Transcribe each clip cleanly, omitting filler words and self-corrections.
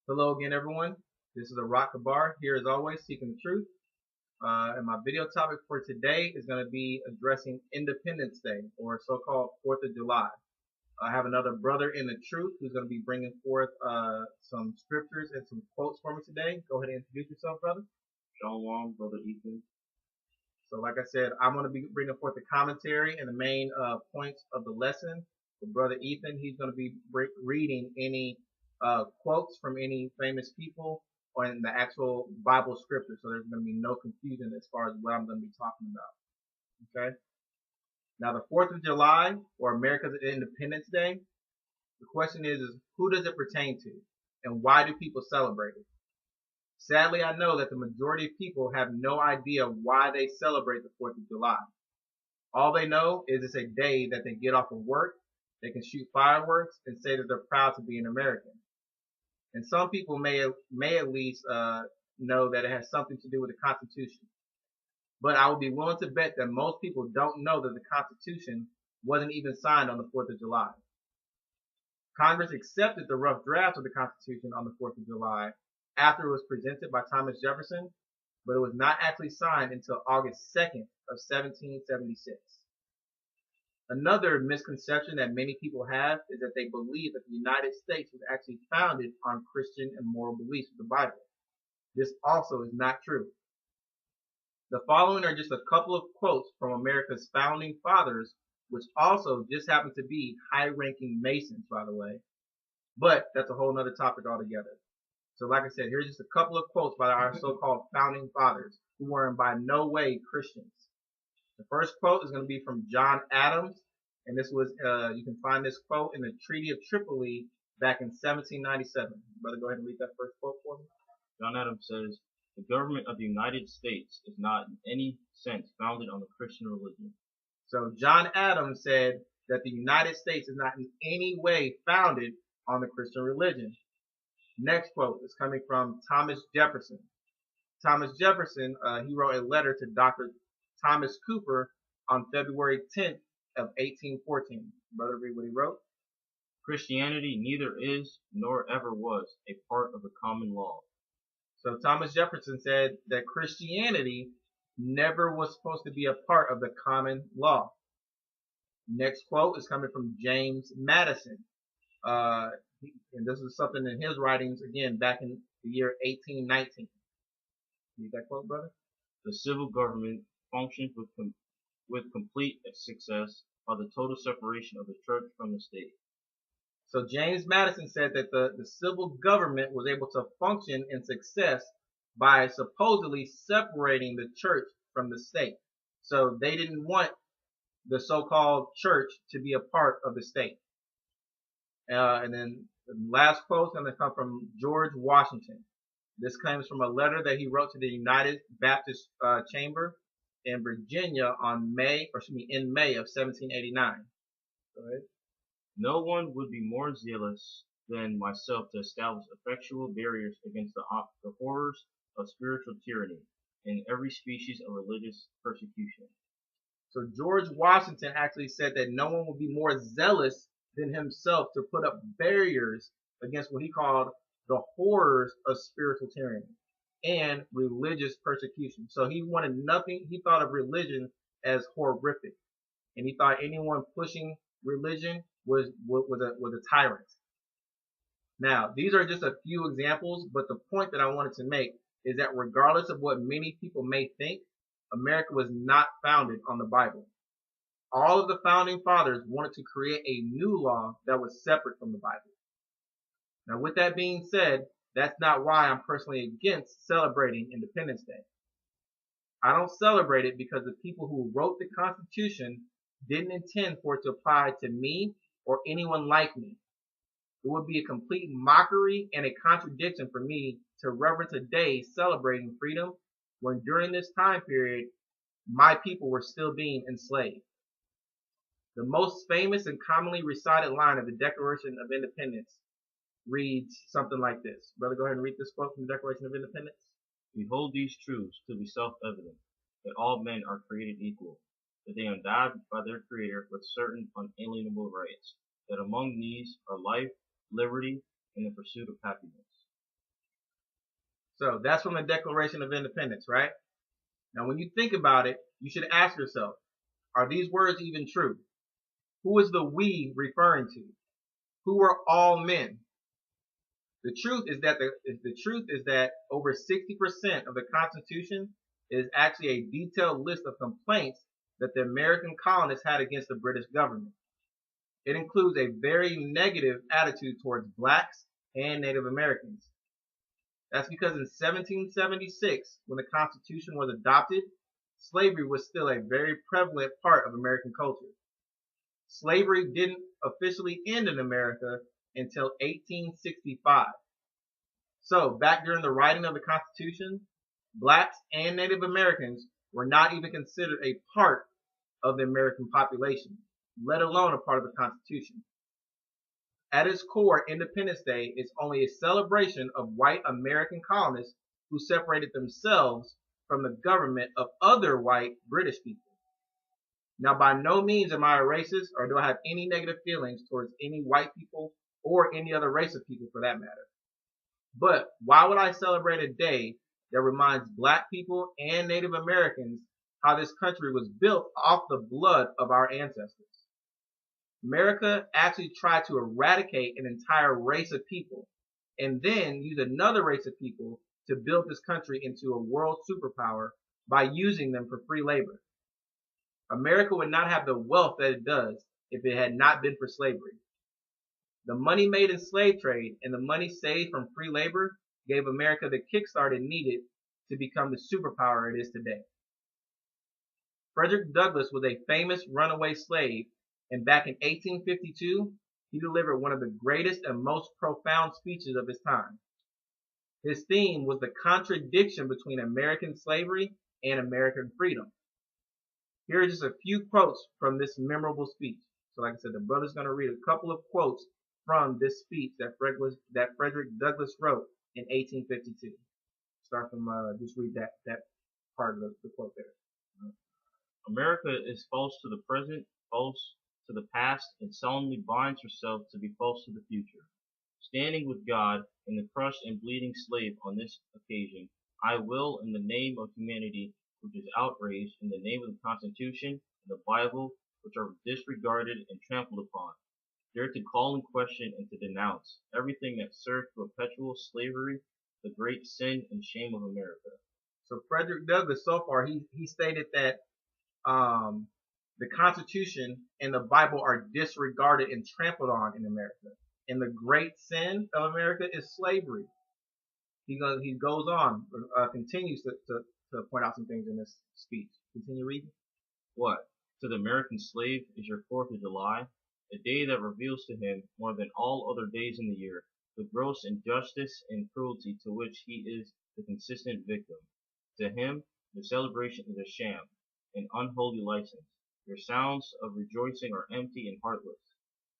Hello again, everyone. This is Rock Kabar here as always, seeking the truth. And my video topic for today is going to be addressing Independence Day, or so-called 4th of July. I have another brother in the truth who's going to be bringing forth some scriptures and some quotes for me today. Go ahead and introduce yourself, brother. Shalom, Brother Ethan. So, like I said, I'm going to be bringing forth the commentary and the main points of the lesson. For Brother Ethan, he's going to be reading any quotes from any famous people or in the actual Bible scripture. So there's going to be no confusion as far as what I'm going to be talking about. Okay. Now, the 4th of July, or America's Independence Day, the question is who does it pertain to, and why do people celebrate it? Sadly, I know that the majority of people have no idea why they celebrate the 4th of July. All they know is it's a day that they get off of work, they can shoot fireworks, and say that they're proud to be an American. And some people may at least know that it has something to do with the Constitution. But I would be willing to bet that most people don't know that the Constitution wasn't even signed on the 4th of July. Congress accepted the rough draft of the Constitution on the 4th of July after it was presented by Thomas Jefferson, but it was not actually signed until August 2nd of 1776. Another misconception that many people have is that they believe that the United States was actually founded on Christian and moral beliefs of the Bible. This also is not true. The following are just a couple of quotes from America's founding fathers, which also just happen to be high-ranking Masons, by the way. But that's a whole other topic altogether. So like I said, here's just a couple of quotes by our so-called founding fathers, who were by no way Christians. The first quote is going to be from John Adams, and this was, you can find this quote in the Treaty of Tripoli back in 1797. Brother, go ahead and read that first quote for me. John Adams says, "The government of the United States is not in any sense founded on the Christian religion." So John Adams said that the United States is not in any way founded on the Christian religion. Next quote is coming from Thomas Jefferson. Thomas Jefferson, he wrote a letter to Dr. Thomas Cooper on February 10th of 1814. Brother, read what he wrote. "Christianity neither is nor ever was a part of the common law." So Thomas Jefferson said that Christianity never was supposed to be a part of the common law. Next quote is coming from James Madison. And this is something in his writings, again, back in the year 1819. Read that quote, brother. "The civil government functions with complete success by the total separation of the church from the state." So James Madison said that the civil government was able to function in success by supposedly separating the church from the state. So they didn't want the so-called church to be a part of the state. And then the last quote is going to come from George Washington. This comes from a letter that he wrote to the United Baptist Chamber in Virginia in May of 1789. Go ahead. "No one would be more zealous than myself to establish effectual barriers against the horrors of spiritual tyranny and every species of religious persecution." So George Washington actually said that no one would be more zealous than himself to put up barriers against what he called the horrors of spiritual tyranny and religious persecution. So he wanted nothing, he thought of religion as horrific. And he thought anyone pushing religion was a tyrant. Now, these are just a few examples, but the point that I wanted to make is that regardless of what many people may think, America was not founded on the Bible. All of the founding fathers wanted to create a new law that was separate from the Bible. Now, with that being said, that's not why I'm personally against celebrating Independence Day. I don't celebrate it because the people who wrote the Constitution didn't intend for it to apply to me or anyone like me. It would be a complete mockery and a contradiction for me to reverence a day celebrating freedom when during this time period, my people were still being enslaved. The most famous and commonly recited line of the Declaration of Independence reads something like this. Brother, go ahead and read this quote from the Declaration of Independence. "We hold these truths to be self-evident, that all men are created equal, that they are endowed by their Creator with certain unalienable rights, that among these are life, liberty, and the pursuit of happiness." So that's from the Declaration of Independence, right? Now, when you think about it, you should ask yourself, are these words even true? Who is the we referring to? Who are all men? The truth is that over 60% of the Constitution is actually a detailed list of complaints that the American colonists had against the British government. It includes a very negative attitude towards blacks and Native Americans. That's because in 1776, when the Constitution was adopted, slavery was still a very prevalent part of American culture. Slavery didn't officially end in America until 1865. So, back during the writing of the Constitution, blacks and Native Americans were not even considered a part of the American population, let alone a part of the Constitution. At its core, Independence Day is only a celebration of white American colonists who separated themselves from the government of other white British people. Now, by no means am I a racist or do I have any negative feelings towards any white people or any other race of people for that matter. But why would I celebrate a day that reminds black people and Native Americans how this country was built off the blood of our ancestors? America actually tried to eradicate an entire race of people and then use another race of people to build this country into a world superpower by using them for free labor. America would not have the wealth that it does if it had not been for slavery. The money made in slave trade and the money saved from free labor gave America the kickstart it needed to become the superpower it is today. Frederick Douglass was a famous runaway slave, and back in 1852, he delivered one of the greatest and most profound speeches of his time. His theme was the contradiction between American slavery and American freedom. Here are just a few quotes from this memorable speech. So like I said, the brother's going to read a couple of quotes from this speech that Frederick Douglass wrote in 1852. Start from, just read that part of the quote there. America is false to the present, false to the past, and solemnly binds herself to be false to the future. Standing with God and the crushed and bleeding slave on this occasion, I will, in the name of humanity, which is outraged, in the name of the Constitution and the Bible, which are disregarded and trampled upon, dare to call in question and to denounce everything that served perpetual slavery, the great sin and shame of America. So Frederick Douglass, so far, he stated that the Constitution and the Bible are disregarded and trampled on in America. And the great sin of America is slavery. He goes on, continues to point out some things in this speech. Continue reading. What? To the American slave is your 4th of July, a day that reveals to him, more than all other days in the year, the gross injustice and cruelty to which he is the consistent victim. To him, the celebration is a sham, an unholy license. Your sounds of rejoicing are empty and heartless.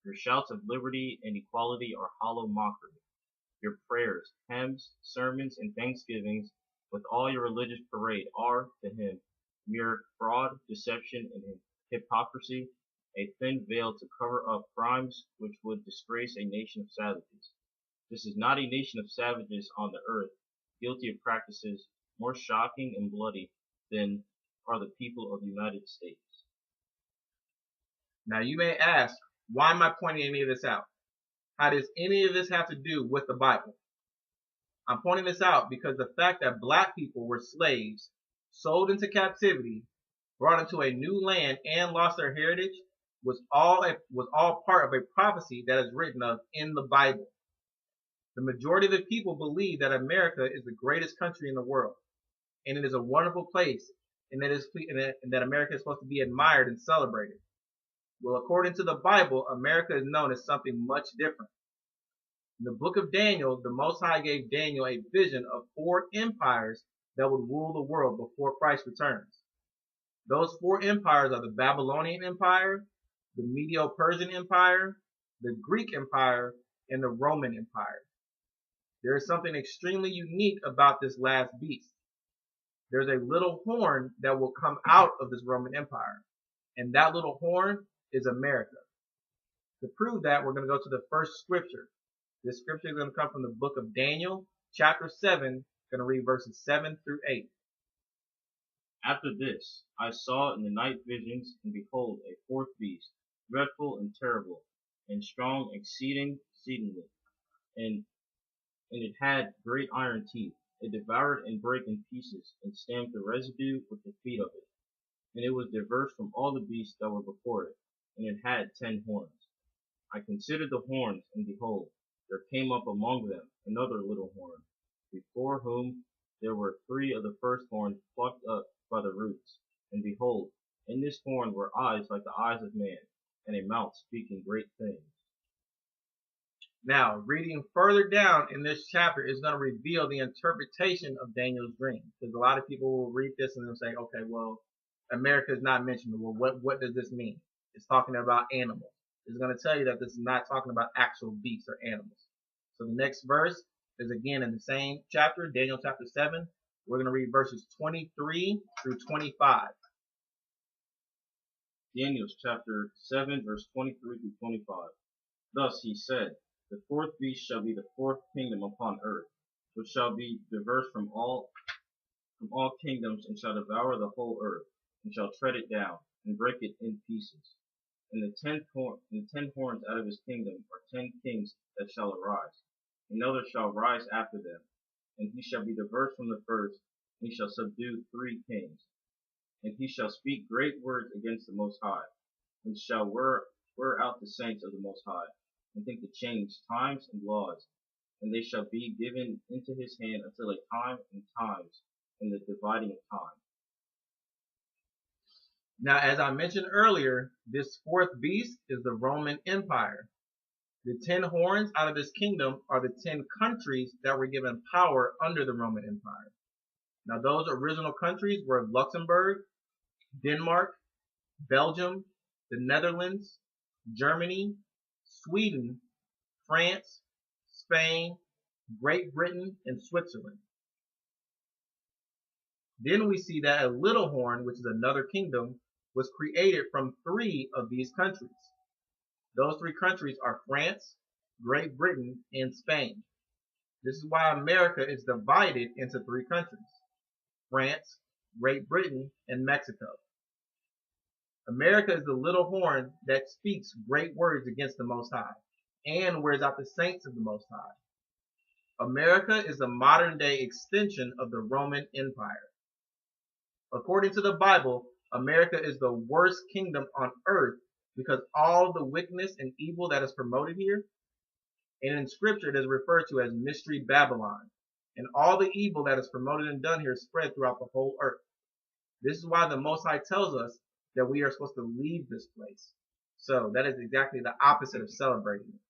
Your shouts of liberty and equality are hollow mockery. Your prayers, hymns, sermons, and thanksgivings, with all your religious parade, are, to him, mere fraud, deception, and hypocrisy, a thin veil to cover up crimes which would disgrace a nation of savages. This is not a nation of savages on the earth, guilty of practices more shocking and bloody than are the people of the United States. Now you may ask, why am I pointing any of this out? How does any of this have to do with the Bible? I'm pointing this out because the fact that black people were slaves, sold into captivity, brought into a new land, and lost their heritage was all part of a prophecy that is written of in the Bible. The majority of the people believe that America is the greatest country in the world, and it is a wonderful place, and that America is supposed to be admired and celebrated. Well, according to the Bible, America is known as something much different. In the book of Daniel, the Most High gave Daniel a vision of 4 empires that would rule the world before Christ returns. Those 4 empires are the Babylonian Empire, the Medo-Persian Empire, the Greek Empire, and the Roman Empire. There is something extremely unique about this last beast. There's a little horn that will come out of this Roman Empire, and that little horn is America. To prove that, we're going to go to the first scripture. This scripture is going to come from the book of Daniel, chapter 7, Going to read verses 7 through 8. After this, I saw in the night visions, and behold, a fourth beast, dreadful and terrible, and strong exceedingly, and it had great iron teeth. It devoured and brake in pieces, and stamped the residue with the feet of it. And it was diverse from all the beasts that were before it, and it had 10 horns. I considered the horns, and behold, there came up among them another little horn, before whom there were 3 of the first horns plucked up by the roots. And behold, in this horn were eyes like the eyes of man, and a mouth speaking great things. Now, reading further down in this chapter is going to reveal the interpretation of Daniel's dream. Because a lot of people will read this and they'll say, okay, well, America is not mentioned. Well, what does this mean? It's talking about animals. It's going to tell you that this is not talking about actual beasts or animals. So the next verse is again in the same chapter, Daniel chapter 7. We're going to read verses 23 through 25. Daniel chapter 7, verse 23 through 25. Thus he said, the fourth beast shall be the fourth kingdom upon earth, which shall be diverse from all kingdoms, and shall devour the whole earth, and shall tread it down, and break it in pieces. And the 10 horns out of his kingdom are 10 kings that shall arise. Another shall rise after them, and he shall be diverse from the first, and he shall subdue 3 kings. And he shall speak great words against the Most High, and shall wear out the saints of the Most High, and think to change times and laws, and they shall be given into his hand until a time and times, and the dividing of time. Now, as I mentioned earlier, this fourth beast is the Roman Empire. The 10 horns out of this kingdom are the 10 countries that were given power under the Roman Empire. Now, those original countries were Luxembourg, Denmark, Belgium, the Netherlands, Germany, Sweden, France, Spain, Great Britain, and Switzerland. Then we see that a little horn, which is another kingdom, was created from 3 of these countries. Those 3 countries are France, Great Britain, and Spain. This is why America is divided into 3 countries: France, Great Britain, and Mexico. America is the little horn that speaks great words against the Most High and wears out the saints of the Most High. America is the modern day extension of the Roman Empire. According to the Bible, America is the worst kingdom on earth because all the wickedness and evil that is promoted here, and in scripture it is referred to as Mystery Babylon, and all the evil that is promoted and done here is spread throughout the whole earth. This is why the Most High tells us that we are supposed to leave this place. So that is exactly the opposite of celebrating it.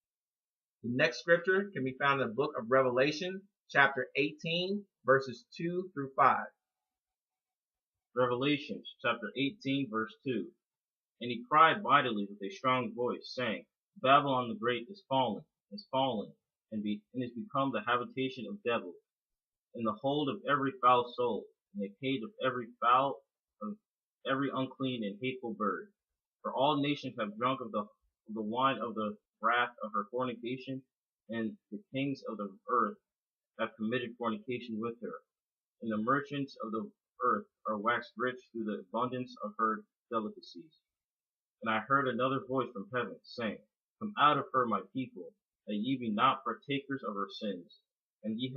The next scripture can be found in the book of Revelation, chapter 18, verses 2 through 5. Revelation chapter 18, verse 2. And he cried mightily with a strong voice, saying, Babylon the Great is fallen, and is become the habitation of devils, in the hold of every foul soul, in the cage of every unclean and hateful bird. For all nations have drunk of the wine of the wrath of her fornication, and the kings of the earth have committed fornication with her. And the merchants of the earth are waxed rich through the abundance of her delicacies. And I heard another voice from heaven, saying, Come out of her, my people, that ye be not partakers of her sins, and ye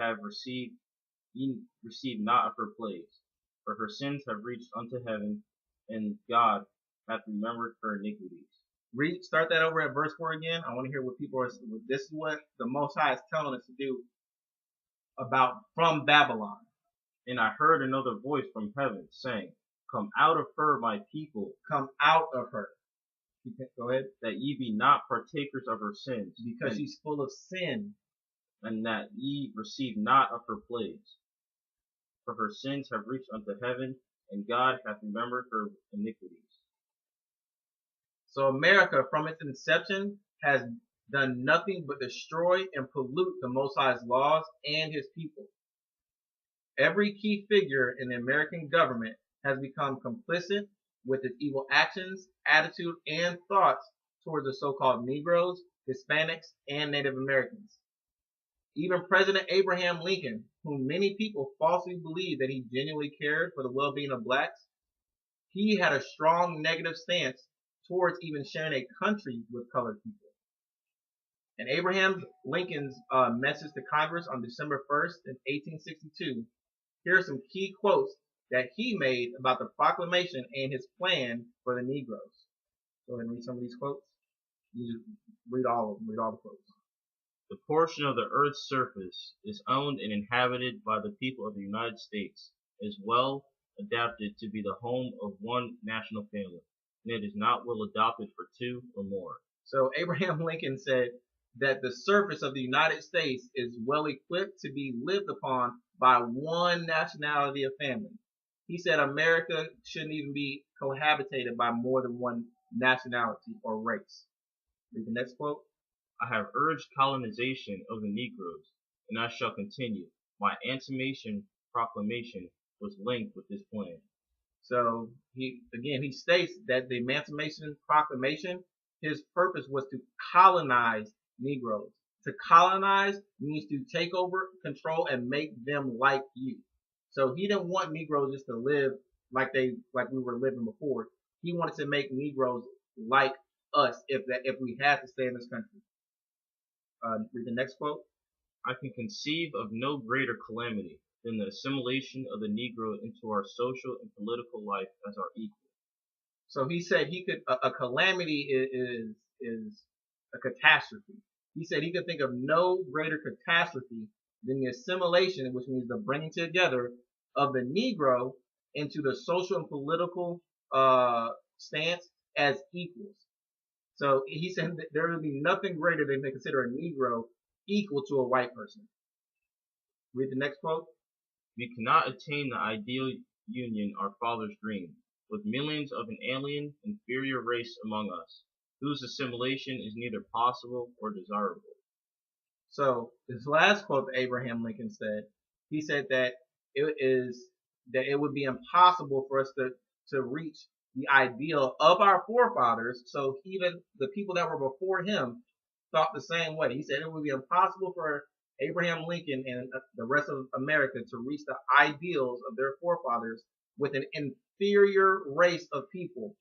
receive not of her plagues. For her sins have reached unto heaven, and God hath remembered her iniquities. Start that over at verse 4 again. I want to hear what people are. This is what the Most High is telling us to do about from Babylon. And I heard another voice from heaven saying, Come out of her, my people. Come out of her. Go ahead. That ye be not partakers of her sins. Because she's full of sin. And that ye receive not of her plagues. For her sins have reached unto heaven, and God hath remembered her iniquities. So America, from its inception, has done nothing but destroy and pollute the Most High's laws and his people. Every key figure in the American government has become complicit with its evil actions, attitude, and thoughts towards the so-called Negroes, Hispanics, and Native Americans. Even President Abraham Lincoln, whom many people falsely believe that he genuinely cared for the well-being of blacks, he had a strong negative stance towards even sharing a country with colored people. In Abraham Lincoln's message to Congress on December 1st in 1862, here are some key quotes that he made about the proclamation and his plan for the Negroes. Go ahead and read some of these quotes. You just read all of them, read all the quotes. The portion of the earth's surface is owned and inhabited by the people of the United States, is well adapted to be the home of one national family, and it is not well adapted for two or more. So Abraham Lincoln said that the surface of the United States is well equipped to be lived upon by one nationality of family. He said America shouldn't even be cohabitated by more than one nationality or race. Read the next quote. I have urged colonization of the Negroes, and I shall continue. My Emancipation Proclamation was linked with this plan. So he states that the Emancipation Proclamation, his purpose was to colonize Negroes. To colonize means to take over, control, and make them like you. So he didn't want Negroes just to live like we were living before. He wanted to make Negroes like us if we had to stay in this country. Read the next quote. I can conceive of no greater calamity than the assimilation of the Negro into our social and political life as our equal. So he said a calamity is a catastrophe. He said he could think of no greater catastrophe than the assimilation, which means the bringing together of the Negro into the social and political stance as equals. So he said that there would be nothing greater than to consider a Negro equal to a white person. Read the next quote. We cannot attain the ideal union our fathers dreamed, with millions of an alien, inferior race among us, whose assimilation is neither possible or desirable. So this last quote that Abraham Lincoln said, he said that it would be impossible for us to reach the ideal of our forefathers. So even the people that were before him thought the same way. He said it would be impossible for Abraham Lincoln and the rest of America to reach the ideals of their forefathers with an inferior race of people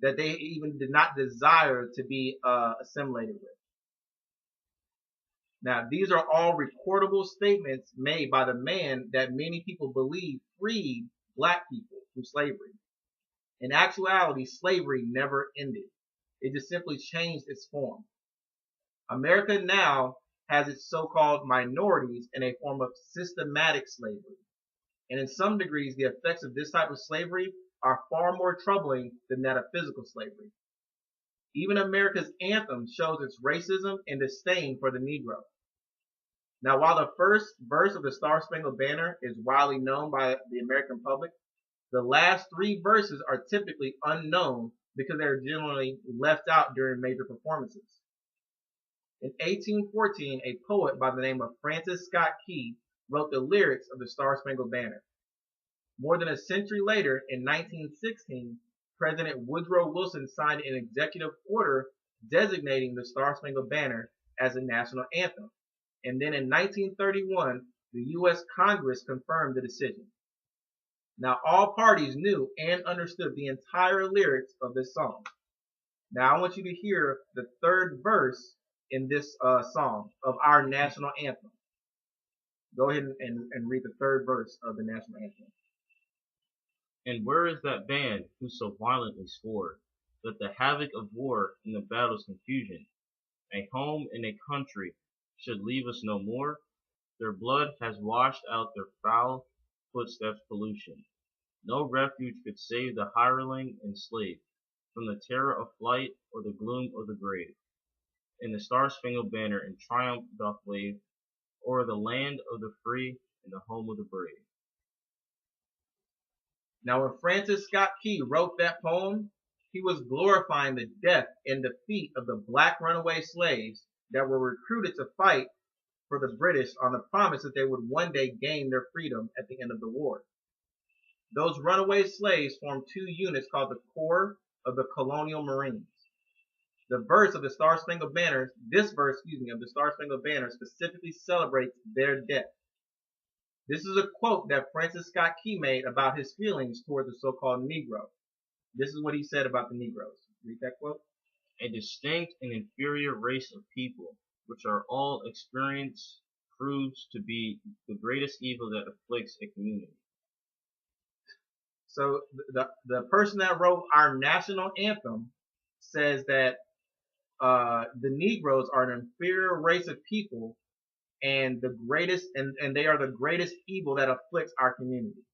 that they even did not desire to be assimilated with. Now, these are all recordable statements made by the man that many people believe freed black people from slavery. In actuality, slavery never ended. It just simply changed its form. America now has its so-called minorities in a form of systematic slavery. And in some degrees, the effects of this type of slavery are far more troubling than that of physical slavery. Even America's anthem shows its racism and disdain for the Negro. Now, while the first verse of the Star-Spangled Banner is widely known by the American public, the last three verses are typically unknown because they are generally left out during major performances. In 1814, a poet by the name of Francis Scott Key wrote the lyrics of the Star-Spangled Banner. More than a century later, in 1916, President Woodrow Wilson signed an executive order designating the Star-Spangled Banner as a national anthem. And then in 1931, the U.S. Congress confirmed the decision. Now, all parties knew and understood the entire lyrics of this song. Now, I want you to hear the third verse in this song of our national anthem. Go ahead and read the third verse of the national anthem. And where is that band who so violently swore that the havoc of war and the battle's confusion, a home and a country, should leave us no more? Their blood has washed out their foul footsteps' pollution. No refuge could save the hireling and slave from the terror of flight or the gloom of the grave. And the Star-Spangled Banner in triumph doth wave o'er the land of the free and the home of the brave. Now, when Francis Scott Key wrote that poem, he was glorifying the death and defeat of the black runaway slaves that were recruited to fight for the British on the promise that they would one day gain their freedom at the end of the war. Those runaway slaves formed two units called the Corps of the Colonial Marines. The verse of the Star Spangled Banner, this verse, of the Star Spangled Banner specifically celebrates their death. This is a quote that Francis Scott Key made about his feelings toward the so-called Negro. This is what he said about the Negroes. Read that quote. A distinct and inferior race of people, which are all experience proves to be the greatest evil that afflicts a community. So the person that wrote our national anthem says that the Negroes are an inferior race of people and the greatest and they are the greatest evil that afflicts our community.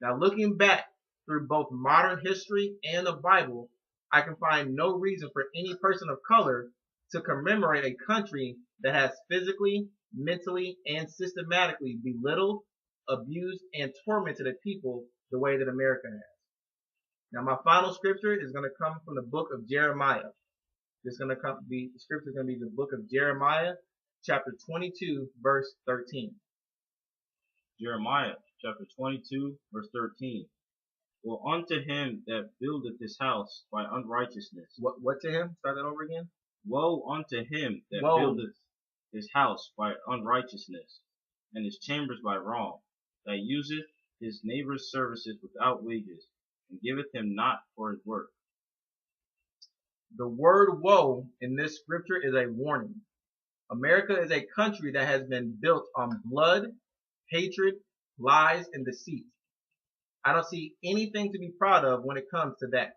Now looking back through both modern history and the Bible, I can find no reason for any person of color to commemorate a country that has physically, mentally, and systematically belittled, abused, and tormented a people the way that America has. Now my final scripture is going to come from the book of Jeremiah. The scripture is going to be the book of Jeremiah, chapter 22, verse 13. Jeremiah chapter 22, verse 13. Well, unto him that buildeth his house by unrighteousness. What to him? Start that over again. Woe unto him that buildeth his house by unrighteousness, and his chambers by wrong, that useth his neighbor's services without wages, and giveth him not for his work. The word woe in this scripture is a warning. America is a country that has been built on blood, hatred, lies, and deceit. I don't see anything to be proud of when it comes to that.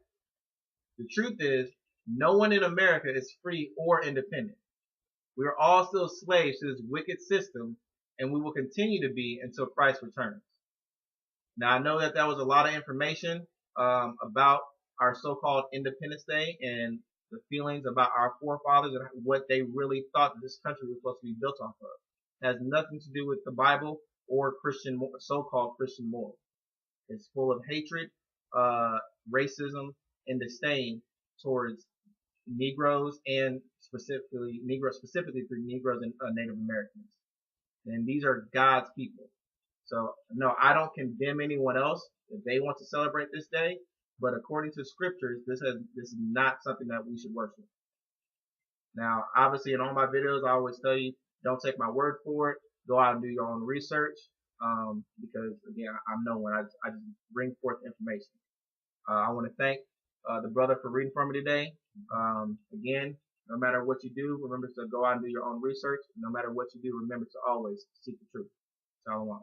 The truth is, no one in America is free or independent. We are all still slaves to this wicked system, and we will continue to be until Christ returns. Now, I know that was a lot of information about our so-called Independence Day and the feelings about our forefathers and what they really thought this country was supposed to be built off of. It has nothing to do with the Bible or so-called Christian morals. It's full of hatred, racism, and disdain towards Negroes and specifically through Negroes and Native Americans. And these are God's people. So no, I don't condemn anyone else if they want to celebrate this day. But according to scriptures, this is not something that we should worship. Now, obviously, in all my videos, I always tell you, don't take my word for it. Go out and do your own research. Because again, I'm no one. I just bring forth information. I want to thank the brother for reading for me today. Again, no matter what you do, remember to go out and do your own research. No matter what you do, remember to always seek the truth. Shalom.